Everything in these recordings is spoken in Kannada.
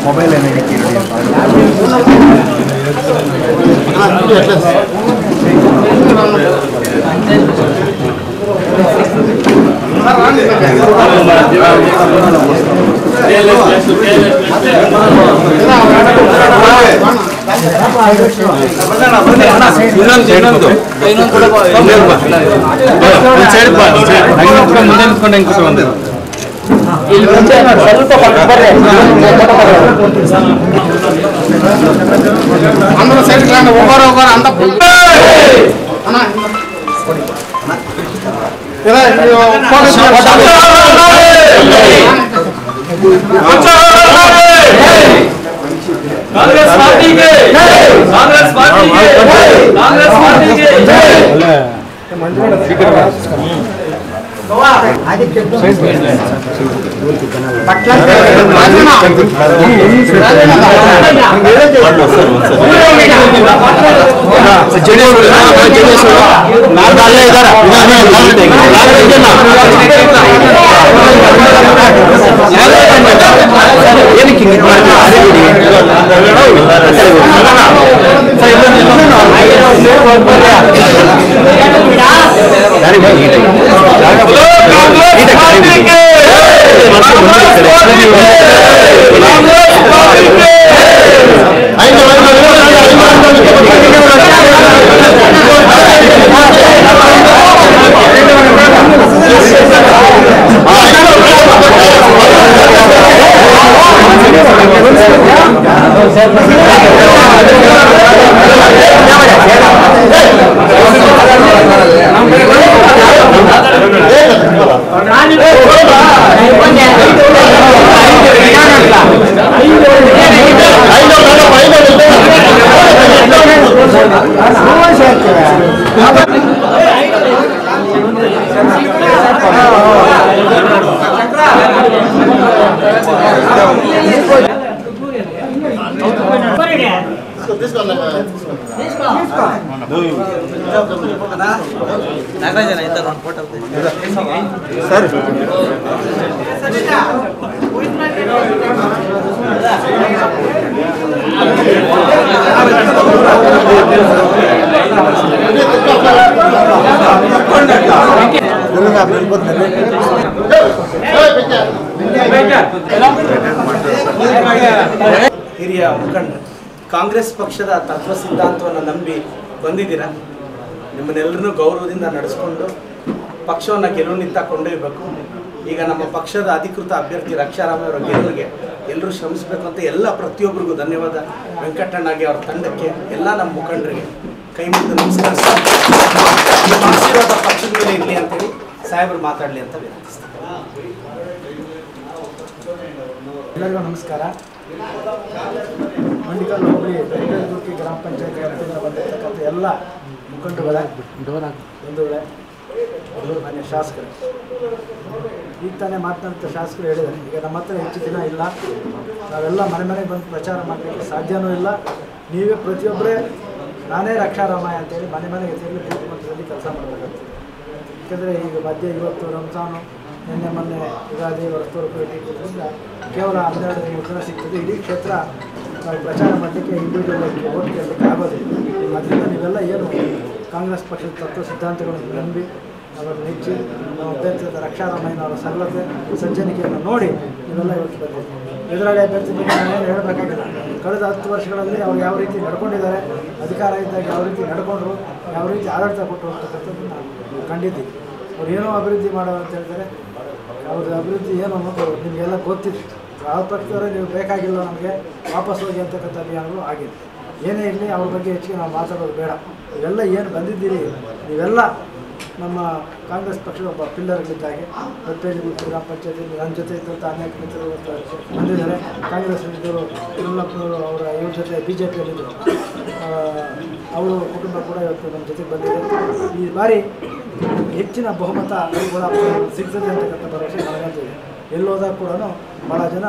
ಮೊಬೈಲ್ అందరూ సైడ్ రండి ఒకరు అంత कांग्रेस पार्टी के कांग्रेस पार्टी के कांग्रेस पार्टी के ಹಿರಿಯ ಮುಖಂಡ ಕಾಂಗ್ರೆಸ್ ಪಕ್ಷದ ತತ್ವ ಸಿದ್ಧಾಂತವನ್ನು ನಂಬಿ ಬಂದಿದ್ದೀರಾ. ನಿಮ್ಮನ್ನೆಲ್ಲರನ್ನೂ ಗೌರವದಿಂದ ನಡೆಸಿಕೊಂಡು ಪಕ್ಷವನ್ನು ಗೆಲುವಿನಿಂದ ಕೊಂಡೊಯ್ಯಬೇಕು. ಈಗ ನಮ್ಮ ಪಕ್ಷದ ಅಧಿಕೃತ ಅಭ್ಯರ್ಥಿ ರಕ್ಷಾರಾಮ್ ಅವರ ಗೆಲುವಿಗೆ ಎಲ್ಲರೂ ಶ್ರಮಿಸಬೇಕು ಅಂತ ಎಲ್ಲ ಪ್ರತಿಯೊಬ್ಬರಿಗೂ ಧನ್ಯವಾದ. ವೆಂಕಟಣ್ಣಗೆ ಅವರ ತಂಡಕ್ಕೆ ಎಲ್ಲ ನಮ್ಮ ಮುಖಂಡರಿಗೆ ಕೈ ಮುಗಿದು ನಮಸ್ಕಾರ. ನಿಮ್ಮ ಆಶೀರ್ವಾದ ಪಕ್ಷದ ಮೇಲೆ ಇರಲಿ ಅಂತೇಳಿ ಸಾಹೇಬರು ಮಾತಾಡಲಿ ಅಂತ ವಿನಂತಿಸ್ತಾರೆ. ಎಲ್ಲರಿಗೂ ನಮಸ್ಕಾರ. ಮಂಡಿಕಲ್ ಹೋಬಳಿ ಬೆಂಗಳೂರು ಗ್ರಾಮ ಪಂಚಾಯತ್ ವ್ಯಾಪ್ತಿಯಿಂದ ಬಂದಿರತಕ್ಕಂಥ ಎಲ್ಲ ಮುಖಂಡರುಗಳೇ, ಬಂಧುಗಳೇ, ಮಾನ್ಯ ಶಾಸಕರು, ಈಗ ತಾನೇ ಮಾತನಾಡ್ತಾ ಶಾಸಕರು ಹೇಳಿದ್ದಾರೆ, ಈಗ ನಮ್ಮ ಹತ್ರ ಹೆಚ್ಚು ದಿನ ಇಲ್ಲ, ನಾವೆಲ್ಲ ಮನೆ ಮನೆಗೆ ಬಂದು ಪ್ರಚಾರ ಮಾಡಲಿಕ್ಕೆ ಸಾಧ್ಯವೂ ಇಲ್ಲ. ನೀವೇ ಪ್ರತಿಯೊಬ್ಬರೇ ನಾನೇ ರಕ್ಷಾರಾಮಯ್ಯ ಅಂತೇಳಿ ಮನೆ ಮನೆಗೆ ಸೇರಿ ಬೂತ್ ಮಟ್ಟದಲ್ಲಿ ಕೆಲಸ ಮಾಡಬೇಕಾಗ್ತದೆ. ಯಾಕೆಂದರೆ ಈಗ ಮಧ್ಯೆ ಇವತ್ತು ರಂಜಾನು, ನಿನ್ನೆ ಮೊನ್ನೆ ಯುಗಾದಿ, ಹೊರತುಪೇಟೆ ಇದರಿಂದ ಕೇವಲ 12 ದಿನ ಸಿಗ್ತದೆ. ಇಡೀ ಕ್ಷೇತ್ರ ನಾವು ಪ್ರಚಾರ ಮಾಡಲಿಕ್ಕೆ ಇಂಡಿವಿಜುವಲ್ ಓಟ್ ಕೇಳಲಿಕ್ಕೆ ಆಗೋದಿಲ್ಲ. ಅದರಿಂದ ನೀವೆಲ್ಲ ಏನು ಕಾಂಗ್ರೆಸ್ ಪಕ್ಷದ ತತ್ವ ಸಿದ್ಧಾಂತಗಳನ್ನು ನಂಬಿ ಅವರನ್ನು ನೆಚ್ಚಿ ನಾವು ಅಭ್ಯರ್ಥಿಯಾದ ರಕ್ಷಾರಾಮಯ್ಯನವರ ಸರಳತೆ ಸಜ್ಜನಿಕೆಯನ್ನು ನೋಡಿ ನೀವೆಲ್ಲ ಇವತ್ತು ಬಂದಿದ್ದೀವಿ. ಎದುರಾಳಿ ಅಭ್ಯರ್ಥಿ ಬಗ್ಗೆ ನಾನೇನು ಹೇಳಬೇಕಾಗಿಲ್ಲ. ಕಳೆದ 10 ವರ್ಷಗಳಲ್ಲಿ ಅವ್ರು ಯಾವ ರೀತಿ ನಡ್ಕೊಂಡಿದ್ದಾರೆ, ಅಧಿಕಾರ ಇದ್ದಾಗ ಯಾವ ರೀತಿ ನಡ್ಕೊಂಡ್ರು, ಯಾವ ರೀತಿ ಆಡಳಿತ ಕೊಟ್ಟರು ಅಂತಕ್ಕಂಥದ್ದು ನಾವು ಕಂಡಿದ್ದೀವಿ. ಅವ್ರು ಏನೋ ಅಭಿವೃದ್ಧಿ ಮಾಡೋದು ಅಂತ ಹೇಳ್ತಾರೆ, ಅವ್ರದ್ದು ಅಭಿವೃದ್ಧಿ ಏನು ಅನ್ನೋದು ನಿಮಗೆಲ್ಲ ಗೊತ್ತಿದೆ. ಯಾವ ಪಕ್ಷದವರೇ ನೀವು ಬೇಕಾಗಿಲ್ಲ ನಮಗೆ ವಾಪಸ್ ಹೋಗಿ ಅಂತಕ್ಕಂಥ ಅಭಿಯಾನಗಳು ಆಗಿದೆ. ಏನೇ ಇರಲಿ ಅವ್ರ ಬಗ್ಗೆ ಹೆಚ್ಚಿಗೆ ನಾವು ಮಾತಾಡೋದು ಬೇಡ. ಇವೆಲ್ಲ ಏನು ಬಂದಿದ್ದೀರಿ ನೀವೆಲ್ಲ ನಮ್ಮ ಕಾಂಗ್ರೆಸ್ ಪಕ್ಷದ ಒಬ್ಬ ಪಿಲ್ಲರ್ಗಳಿದ್ದಾಗೆ. ಬೆಟ್ಟೇಜಗುಟ್ಟು ಗ್ರಾಮ ಪಂಚಾಯತಿಯಲ್ಲಿ ನನ್ನ ಜೊತೆ ಇದ್ದಂಥ ಅನೇಕ ಮಿತ್ರರು ಬಂದಿದ್ದಾರೆ. ಕಾಂಗ್ರೆಸ್ ಇದ್ದರು, ತಿರುಮಲಪ್ಪನವರು ಅವರ ಇವ್ರ ಜೊತೆ BJPಯಲ್ಲಿದ್ದರು, ಅವರು ಕುಟುಂಬ ಕೂಡ ಇವತ್ತು ನಮ್ಮ ಜೊತೆಗೆ ಬಂದಿದೆ. ಈ ಬಾರಿ ಹೆಚ್ಚಿನ ಬಹುಮತ ಕೂಡ ಸಿಗ್ತದೆ ಅಂತಕ್ಕಂಥ ಭರವಸೆ ನನಗಂತಿದೆ. ಎಲ್ಲೋದಾಗ ಕೂಡ ಭಾಳ ಜನ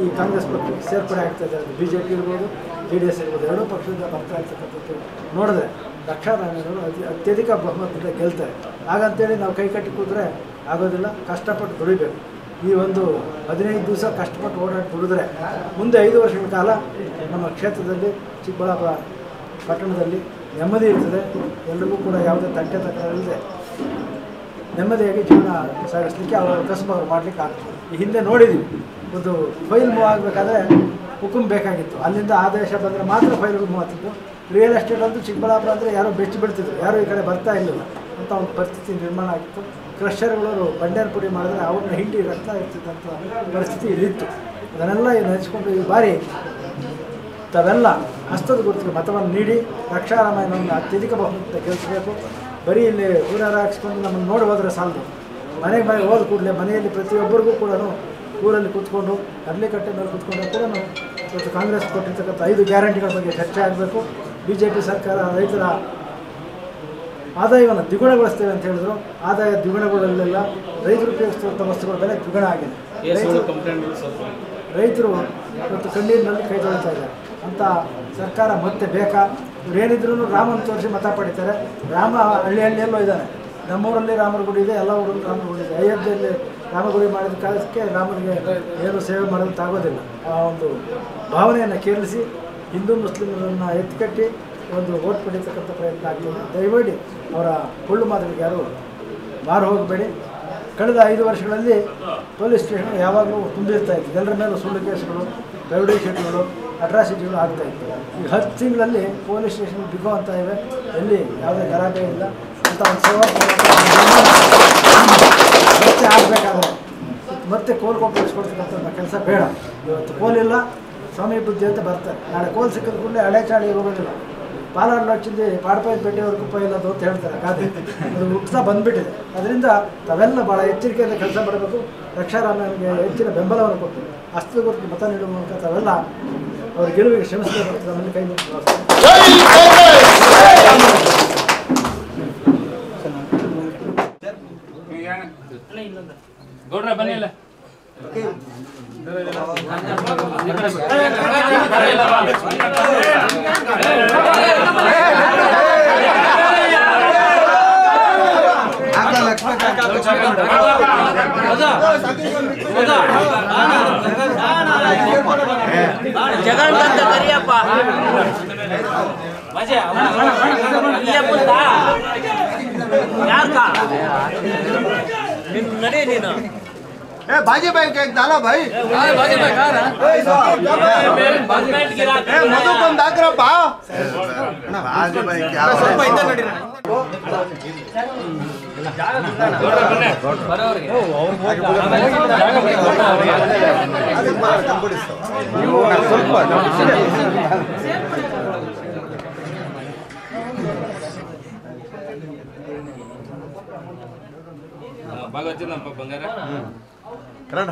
ಈ ಕಾಂಗ್ರೆಸ್ ಪಕ್ಷಕ್ಕೆ ಸೇರ್ಪಡೆ ಆಗ್ತಾ ಇದ್ದಾರೆ. BJP ಇರ್ಬೋದು, JDS ಇರ್ಬೋದು, ಎರಡೂ ಪಕ್ಷದಿಂದ ಬರ್ತಾ ಇರ್ತಕ್ಕಂಥದ್ದು ನೋಡಿದ್ರೆ ರಕ್ಷಾರಾಮಯ್ಯನವರು ಅತ್ಯಧಿಕ ಬಹುಮತದಿಂದ ಗೆಲ್ತಾರೆ. ಹಾಗಂತೇಳಿ ನಾವು ಕೈ ಕಟ್ಟಿ ಕೂತ್ರೆ ಆಗೋದಿಲ್ಲ. ಕಷ್ಟಪಟ್ಟು ದುಡಿಬೇಕು. ಈ ಒಂದು 15 ದಿವಸ ಕಷ್ಟಪಟ್ಟು ಓಡಾಡಿ ದುಡಿದ್ರೆ ಮುಂದೆ 5 ವರ್ಷಗಳ ಕಾಲ ನಮ್ಮ ಕ್ಷೇತ್ರದಲ್ಲಿ ಚಿಕ್ಕಬಳ್ಳಾಪುರ ಪಟ್ಟಣದಲ್ಲಿ ನೆಮ್ಮದಿ ಇರ್ತದೆ. ಎಲ್ರಿಗೂ ಕೂಡ ಯಾವುದೇ ತಂಟೆ ತಕರಾರಿಲ್ಲದೆ ನೆಮ್ಮದಿಯಾಗಿ ಜೀವನ ಸಾಗಿಸಲಿಕ್ಕೆ ಅವರ ಕಸಬು ಮಾಡಲಿಕ್ಕೆ ಆಗ್ತದೆ. ಈ ಹಿಂದೆ ನೋಡಿದ್ದೀವಿ, ಒಂದು ಫೈಲ್ ಮೂವ್ ಆಗಬೇಕಾದ್ರೆ ಹುಕುಂ ಬೇಕಾಗಿತ್ತು. ಅಲ್ಲಿಂದ ಆದೇಶ ಬಂದರೆ ಮಾತ್ರ ಫೈಲ್ಗಳು ಮೂವ್ ಆಗ್ತಿತ್ತು. ರಿಯಲ್ ಎಸ್ಟೇಟ್ ಅಂತೂ ಚಿಕ್ಕಬಳ್ಳಾಪುರ ಅಂದರೆ ಯಾರೋ ಬೆಚ್ಚಿ ಬಿಡ್ತಿದ್ರು, ಯಾರೂ ಈ ಕಡೆ ಬರ್ತಾ ಇರಲಿಲ್ಲ ಅಂತ ಒಂದು ಪರಿಸ್ಥಿತಿ ನಿರ್ಮಾಣ ಆಗಿತ್ತು. ಕ್ರಷರ್ಗಳು ಬಂಡೇರ ಪುಡಿ ಮಾಡಿದ್ರೆ ಅವ್ರನ್ನ ಹಿಂಡಿ ರಕ್ತ ಇರ್ತಿದ್ದಂಥ ಪರಿಸ್ಥಿತಿ ಇಲ್ಲಿತ್ತು. ಅದನ್ನೆಲ್ಲ ನೆನೆಸ್ಕೊಂಡು ಈ ಬಾರಿ ತಾವೆಲ್ಲ ಹಸ್ತದ ಗುರುತಿಗೆ ಮತವನ್ನು ನೀಡಿ ರಕ್ಷಾರಾಮಾಯಣವನ್ನು ಅತ್ಯಧಿಕ ಬಹುಮತ ಗೆಲ್ಲಿಸಬೇಕು. ಬರೀ ಇಲ್ಲಿ ಊರಾರ ಹಾಕ್ಸ್ಕೊಂಡು ನಮ್ಮನ್ನು ನೋಡಿ ಹೋದರೆ ಸಾಲದು. ಮನೆಗೆ ಹೋದ ಕೂಡಲೇ ಮನೆಯಲ್ಲಿ ಪ್ರತಿಯೊಬ್ಬರಿಗೂ ಕೂಡ ಊರಲ್ಲಿ ಕೂತ್ಕೊಂಡು ಕಡಲೆಕಟ್ಟೆ ಮೇಲೆ ಕೂತ್ಕೊಂಡು ಕೂಡ ಇವತ್ತು ಕಾಂಗ್ರೆಸ್ ಕೊಟ್ಟಿರ್ತಕ್ಕಂಥ 5 ಗ್ಯಾರಂಟಿಗಳ ಬಗ್ಗೆ ಚರ್ಚೆ ಆಗಬೇಕು. BJP ಸರ್ಕಾರ ರೈತರ ಆದಾಯವನ್ನು ದ್ವಿಗುಣಗೊಳಿಸ್ತೇವೆ ಅಂತ ಹೇಳಿದ್ರು. ಆದಾಯ ದ್ವಿಗುಣಗೊಳ್ಳಲಿಲ್ಲ. ರೈತರು ಉಪಯೋಗಿಸುವಂಥ ವಸ್ತುಗಳ ಬೆಲೆ ದ್ವಿಗುಣ ಆಗಿದೆ. ರೈತರು ಇವತ್ತು ಕಣ್ಣೀರಿನಲ್ಲಿ ಕೈ ತೊಳಿತಾ ಇದ್ದಾರೆ. ಅಂತ ಸರ್ಕಾರ ಮತ್ತೆ ಬೇಕಾ? ಇವರೇನಿದ್ರು ರಾಮನ ತೋರಿಸಿ ಮತ ಪಡಿತಾರೆ. ರಾಮ ಹಳ್ಳಿಯಲ್ಲೋ ಇದ್ದಾನೆ. ನಮ್ಮೂರಲ್ಲಿ ರಾಮನ ಗುಡಿ ಇದೆ, ಎಲ್ಲ ಊರಲ್ಲಿ ರಾಮನ ಗುಡಿ ಇದೆ. ಅಯೋಧ್ಯೆಯಲ್ಲಿ ರಾಮಗುಡಿ ಮಾಡಿದ ಕಾಲಕ್ಕೆ ರಾಮನಿಗೆ ಏನು ಸೇವೆ ಮಾಡೋದಕ್ಕಾಗೋದಿಲ್ಲ. ಆ ಒಂದು ಭಾವನೆಯನ್ನು ಕೇಳಿಸಿ ಹಿಂದೂ ಮುಸ್ಲಿಮರನ್ನು ಎತ್ತಿಕಟ್ಟಿ ಒಂದು ಓಟ್ ಪಡೀತಕ್ಕಂಥ ಪ್ರಯತ್ನ ಆಗ್ತದೆ. ದಯಮಾಡಿ ಅವರ ಕೊಳ್ಳು ಮಾತುಗಳಿಗೆ ಯಾರು ಮಾರು ಹೋಗಬೇಡಿ. ಕಳೆದ 5 ವರ್ಷಗಳಲ್ಲಿ ಪೊಲೀಸ್ ಸ್ಟೇಷನ್ ಯಾವಾಗಲೂ ತುಂಬಿರ್ತಾ ಇತ್ತು. ಎಲ್ಲರ ಮೇಲೂ ಸುಳ್ಳು ಕೇಸುಗಳು, ರೌಡಿಶೀಟ್ಗಳು, ಅಟ್ರಾಸಿಟಿಗಳು ಆಗ್ತಾಯಿತ್ತು. ಈ 10 ತಿಂಗಳಲ್ಲಿ ಪೊಲೀಸ್ ಸ್ಟೇಷನ್ ಬಿಗುವಂತ ಇವೆ. ಎಲ್ಲಿ ಯಾವುದೇ ಗಲಾಟೆ ಇಲ್ಲ ಅಂತ ಒಂದು ಸೇವಾ ಮತ್ತೆ ಆಗಬೇಕಾದ್ರೆ ಮತ್ತೆ ಕೋಲ್ ಕೊಟ್ಟಿಸ್ಕೊಡ್ತಕ್ಕಂಥ ಕೆಲಸ ಬೇಡ. ಇವತ್ತು ಕೋಲಿಲ್ಲ, ಸ್ವಾಮಿ ಬುದ್ಧಿ ಅಂತ ಬರ್ತಾರೆ. ನಾಳೆ ಕೋಲ್ ಸಿಕ್ಕಿದ ಕೂಡಲೇ ಹಳೆ ಚಾಳಿ ಹೋಗೋದಿಲ್ಲ. ಪಾಲಾಡ್ ಲಕ್ಷಿಂದ ಪಾಡ್ಪಾಯಿ ಪೇಟೆಯವ್ರಿಗೂ ಇಲ್ಲದು ಅಂತ ಹೇಳ್ತಾರೆ ಗಾದೆ. ಅದು ಹುಟ್ಟುತ್ತಾ ಬಂದುಬಿಟ್ಟಿದೆ. ಅದರಿಂದ ತಾವೆಲ್ಲ ಭಾಳ ಎಚ್ಚರಿಕೆಯಿಂದ ಕೆಲಸ ಮಾಡಬೇಕು. ರಕ್ಷಾರಾಮನಿಗೆ ಹೆಚ್ಚಿನ ಬೆಂಬಲವನ್ನು ಕೊಟ್ಟು ಹಸ್ತದ ಗುರುತಿಗೆ ಮತ ನೀಡುವ ಮೂಲಕ ತಾವೆಲ್ಲ ಅವ್ರ ಗೆಲುವಿಗೆ ಶ್ರಮಿಸಬೇಕು. ನಮ್ಮಲ್ಲಿ ಕೈ ಮುಗಿದು ಗೌಡ್ರ ಬನ್ನಿ ಇಲ್ಲ ಜಗನ್ಬಂದ ಕರಿಯಪ್ಪ ನಡಿ ನೀನು बाजी भाई केक डाला भाई ಬಾಜಿ ಬಾಯ್ ಕಾರ मधु कम दाकरा बा बाजी भाई क्या ಸ್ವಲ್ಪ ಹಿಂದೆ ನಡಿ ಗೌಡ್ರ ಬನ್ನಿ ಬರೋರಿಗೆ ನೀವು ಸ್ವಲ್ಪ ಭಾಗವತಿನ ಬಂಗಾರ ಕನ್ನಡ